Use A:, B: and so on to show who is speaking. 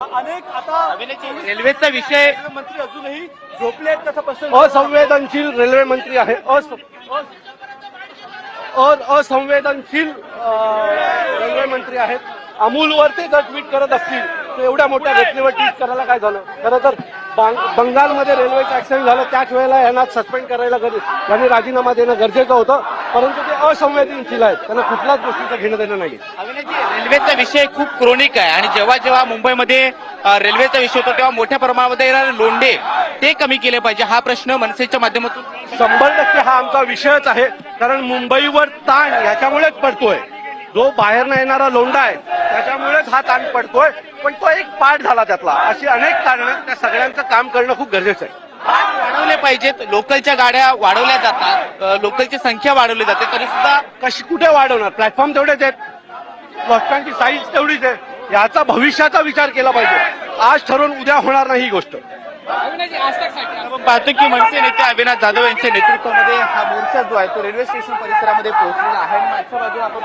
A: अनेक आता
B: रेल्वेचा विषय
A: मंत्री अजूनही झोपले आहेत तसा प्रश्न
C: असंवेदनशील रेल्वे मंत्री आहे असंवेदनशील रेल्वे मंत्री आहेत. अमूलवर ते जर ट्विट करत असतील तर एवढ्या मोठ्या घटनेवर ट्विट करायला काय झालं. खरं तर बंगालमध्ये रेल्वेचं ऍक्सिडेंट झालं त्याच वेळेला यांना सस्पेंड करायला यांनी राजीनामा देणं गरजेचं होतं, परंतु ते असंवेदनशील आहेत. त्यांना कुठल्याच गोष्टीचं घेणं देणं नाही.
B: रेल्वेचा विषय खूप क्रोनिक आहे आणि जेव्हा जेव्हा मुंबईमध्ये रेल्वेचा विषय होतो तेव्हा मोठ्या प्रमाणामध्ये येणारे लोंढे ते कमी केले पाहिजे हा प्रश्न मनसेच्या माध्यमातून
C: 100% हा आमचा विषयच आहे. कारण मुंबईवर ताण याच्यामुळेच पडतोय. जो बाहेर येणारा लोंढा आहे त्याच्यामुळेच हा ताण पडतोय, पण तो एक पार्ट झाला त्यातला. अशी अनेक कारणं, त्या सगळ्यांचं काम करणं खूप गरजेचं आहे.
B: वाढवले पाहिजेत. लोकलच्या गाड्या वाढवल्या जातात, लोकलची संख्या वाढवली जाते तरी सुद्धा
C: कशी कुठे वाढवणार. प्लॅटफॉर्म तेवढेच आहेत, बसस्टँडची साईज तेवढीच आहे. याचा भविष्याचा विचार केला पाहिजे. आज ठरवून उद्या होणार नाही ही गोष्ट.
B: आपण पाहतो की मनसे नेते अविनाश जाधव यांच्या नेतृत्वामध्ये हा मोर्चा जो आहे तो रेल्वे स्टेशन परिसरामध्ये पोहोचलेला आहे. मागच्या बाजूला आपण